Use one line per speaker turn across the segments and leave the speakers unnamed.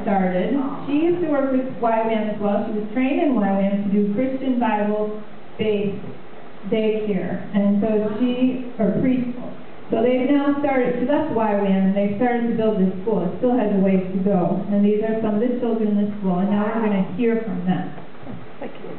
started, she used to work with YWAM as well. She was trained in YWAM to do Christian Bible-based daycare, and so or preschool. So they've now started, she left YWAM, and they've started to build this school. It still has a ways to go, and these are some of the children in the school, and now we're going to hear from them.
Thank you.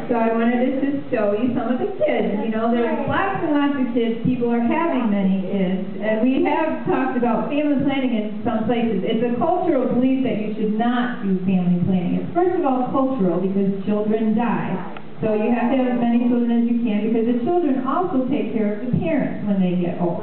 So I wanted to just show you some of the kids. You know, there's lots and lots of kids. People are having many kids. And we have talked about family planning in some places. It's a cultural belief that you should not do family planning. It's first of all cultural because children die. So you have to have as many children as you can because the children also take care of the parents when they get old.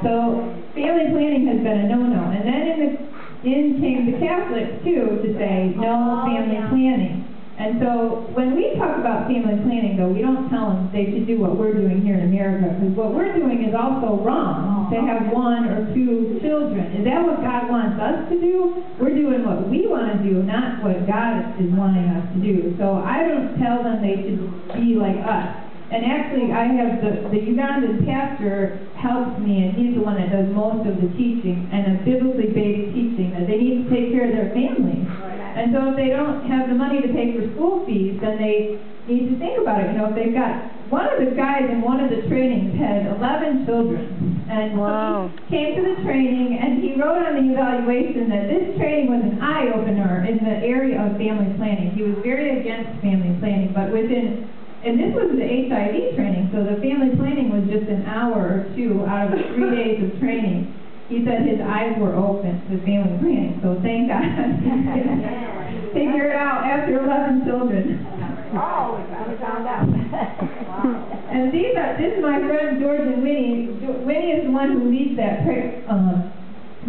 So family planning has been a no-no. And then in came the Catholics too to say no family planning. And so when we talk about family planning, though, we don't tell them they should do what we're doing here in America, because what we're doing is also wrong, to have 1 or 2 children. Is that what God wants us to do? We're doing what we want to do, not what God is wanting us to do. So I don't tell them they should be like us. And actually, I have the Ugandan pastor helps me, and he's the one that does most of the teaching, and a biblically based teaching, that they need to take care of their families. And so if they don't have the money to pay for school fees, then they need to think about it. You know, if they've got, one of the guys in one of the trainings had 11 children. And
wow.
He came to the training, and he wrote on the evaluation that this training was an eye-opener in the area of family planning. He was very against family planning, but and this was the HIV training, so the family planning was just an hour or 2 out of 3 days of training. He said his eyes were open to family planning, so thank God. Figure it out after 11 children.
Oh, we found out. Wow.
And this is my friend George and Winnie. Winnie is the one who leads that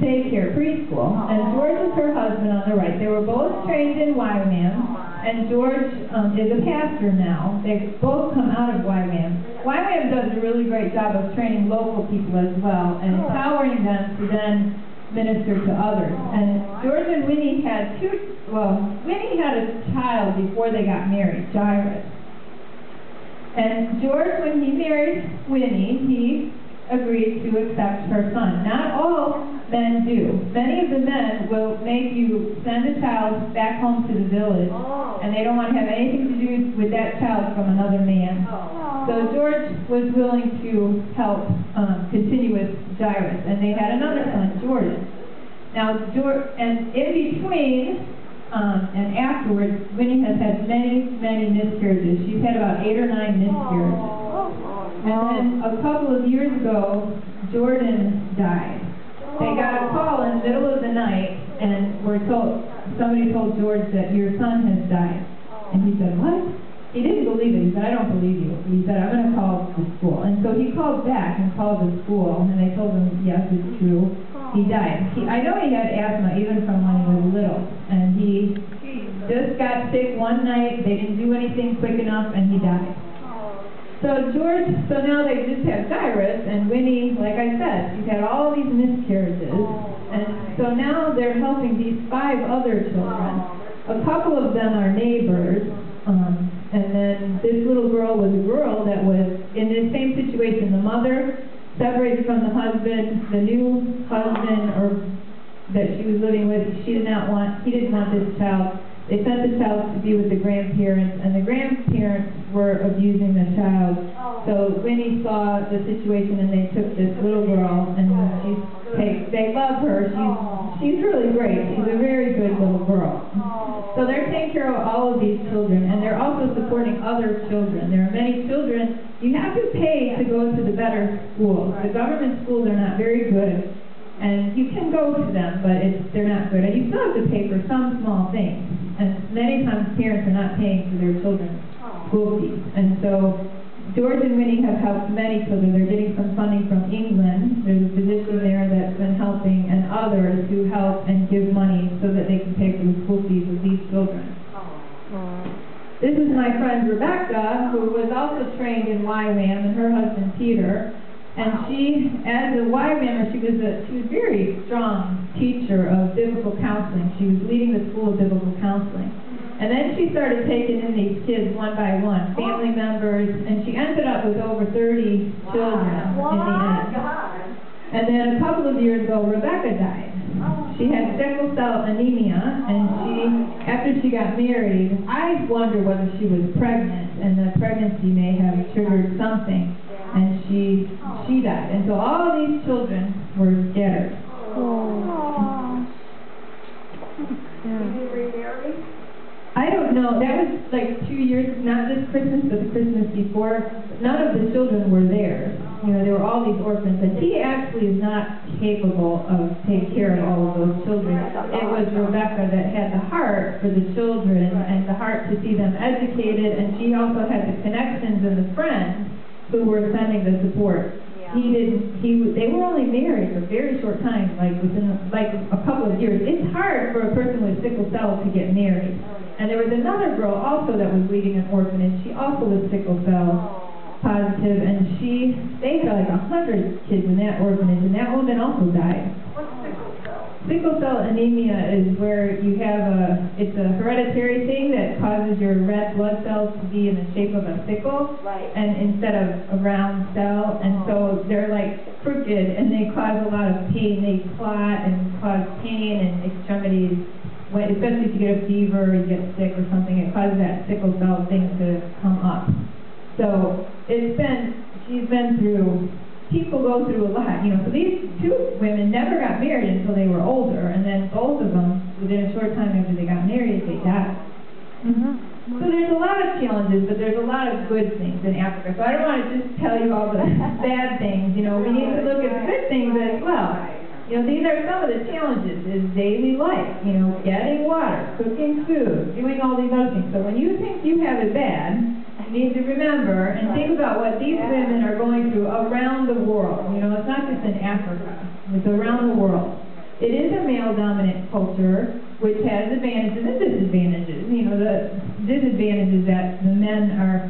daycare preschool, and George is her husband on the right. They were both trained in YWAM. And George is a pastor now. They've both come out of YWAM. YWAM does a really great job of training local people as well and empowering them to then minister to others. And George and Winnie had Winnie had a child before they got married, Jairus. And George, when he married Winnie, he agreed to accept her son. Not all men do. Many of the men will make you send a child back home to the village, and they don't want to have anything to do with that child from another man. So George was willing to help continue with Jairus, and they had another son, Jordan. Now, and in between and afterwards, Winnie has had many, many miscarriages. She's had about 8 or 9 miscarriages. And then a couple of years ago, Jordan died. They got a call in the middle of the night, and somebody told George that your son has died. And he said, what? He didn't believe it. He said, I don't believe you. He said, I'm going to call the school. And so he called back and called the school, and they told him, yes, it's true. He died. I know he had asthma even from when he was little, and he just got sick one night. They didn't do anything quick enough, and he died. So now they just have Jairus, and Winnie, like I said, she's had all these miscarriages, and so now they're helping these 5 other children. A couple of them are neighbors, and then this little girl was a girl that was in the same situation. The mother separated from the husband. The new husband that she was living with, he didn't want this child. They sent the child to be with the grandparents, and the grandparents were abusing the child. So Winnie saw the situation, and they took this little girl, and they love her. She's really great. She's a very good little girl. So they're taking care of all of these children, and they're also supporting other children. There are many children, you have to pay to go to the better schools. The government schools are not very good, and you can go to them, but they're not good. And you still have to pay for some small things. And many times parents are not paying for their children's school fees. And so George and Winnie have helped many children. They're getting some funding from England. There's a physician there that's been helping, and others who help and give money so that they can pay for the school fees of these children. This is my friend Rebecca, who was also trained in YWAM, and her husband Peter. And she, as a YWAMer, she was a very strong teacher of biblical counseling. She was leading the school of biblical counseling. And then she started taking in these kids one by one, family members, and she ended up with over 30 children in the end. And then a couple of years ago, Rebecca died. She had sickle cell anemia, and after she got married, I wonder whether she was pregnant, and the pregnancy may have triggered something, and she died. And so all of these children were scattered.
Did you remarry?
I don't know. That was like 2 years, not this Christmas, but the Christmas before. None of the children were there. You know, there were all these orphans, and he actually is not capable of taking care of all of those children. It was Rebecca that had the heart for the children and the heart to see them educated, and she also had the connections and the friends who were sending the support. They were only married for a very short time, within a couple of years. It's hard for a person with sickle cell to get married. And there was another girl also that was leading an orphanage. She also was sickle cell positive, and they had like 100 kids in that orphanage, and that woman also died.
What's sickle cell?
Sickle cell anemia is where you have it's a hereditary thing that causes your red blood cells to be in the shape of a sickle, and instead of a round cell, and so they're like crooked, and they cause a lot of pain. They clot and cause pain and extremities, especially if you get a fever or you get sick or something. It causes that sickle cell thing to come up. So she's been through. People go through a lot, So these two women never got married until they were older, and then both of them, within a short time after they got married, they died. So there's a lot of challenges, but there's a lot of good things in Africa. So I don't want to just tell you all the bad things. We need to look at the good things as well. These are some of the challenges: is daily life. Getting water, cooking food, doing all these other things. So when you think you have it bad, you need to remember and think about what these women are going through around the world. It's not just in Africa, it's around the world. It is a male-dominant culture, which has advantages and disadvantages. The disadvantage is that the men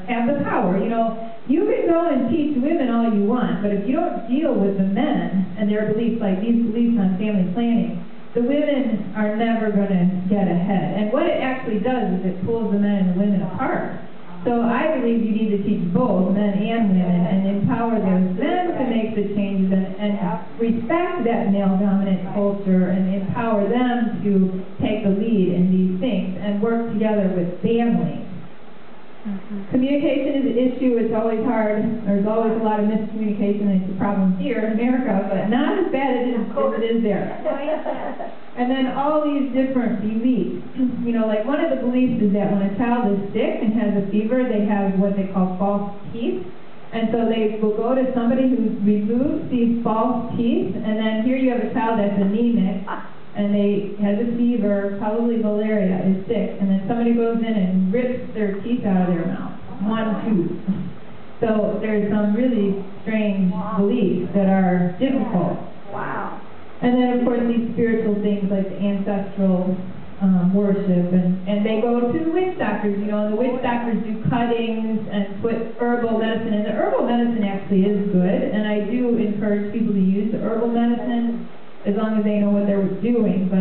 have the power. You can go and teach women all you want, but if you don't deal with the men and their beliefs, like these beliefs on family planning, the women are never going to get ahead. And what it actually does is it pulls the men and the women apart. So I believe you need to teach both men and women and empower those men to make the changes and respect that male-dominant culture and empower them to take the lead in these things and work together with families. Communication is an issue. It's always hard. There's always a lot of miscommunication, and it's a problem here in America, but not as bad as it is there. And then all these different beliefs. Like one of the beliefs is that when a child is sick and has a fever, they have what they call false teeth. And so they will go to somebody who removes these false teeth, and then here you have a child that's anemic, and they has a fever, probably malaria, is sick, and then somebody goes in and rips their teeth out of their mouth, one tooth. So there's some really strange beliefs that are difficult.
Wow.
And then, of course, these spiritual things like the ancestral worship, and they go to the witch doctors, and the witch doctors do cuttings and put herbal medicine, and the herbal medicine actually is good, and I do encourage people to use the herbal medicine as long as they know what they're doing, but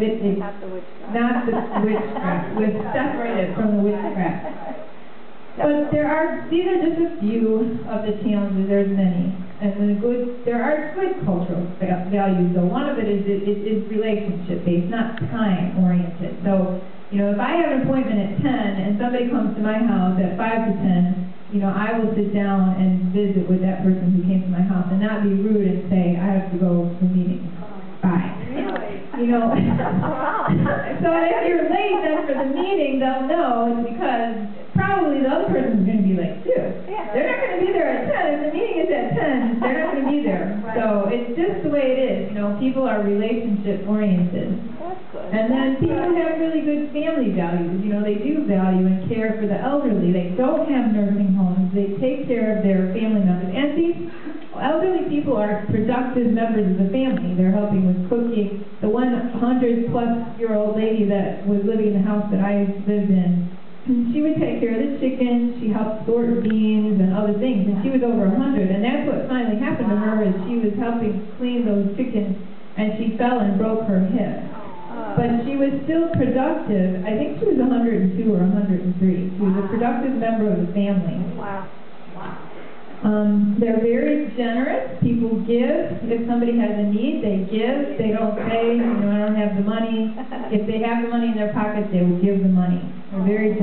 it's not the witchcraft. We're separated from the witchcraft. But these are just a few of the challenges. There's many. And there are good cultural values, though. One of it is relationship-based, not time-oriented. So, if I have an appointment at 10 and somebody comes to my house at 5 to 10, I will sit down and visit with that person who came to my house and not be rude and say, I have to go to the meeting. Bye.
Really?
So But if you're late then for the meeting, they'll know it's because probably the other person's going to be late too.
Yeah.
They're not going to be there at 10. If the meeting is at 10, they're not going to be there.
Right.
So it's just the way it is. You know, people are relationship oriented.
That's good.
And then people have really good family values. You know, they do value and care for the elderly. They don't have nursing homes. They take care of their family members. And these elderly people are productive members of the family. They're helping with cooking. The 100-plus-year-old lady that was living in the house that I lived in, she would take care of the chickens. She helped sort beans and other things. And she was over 100. And that's what finally happened to her is she was helping clean those chickens, and she fell and broke her hip. But she was still productive. I think she was 102 or 103. She was a productive member of the family.
Wow.
They're very generous. People give. If somebody has a need, they give. They don't say, you know, I don't have the money. If they have the money in their pocket, they will give the money. They're very generous.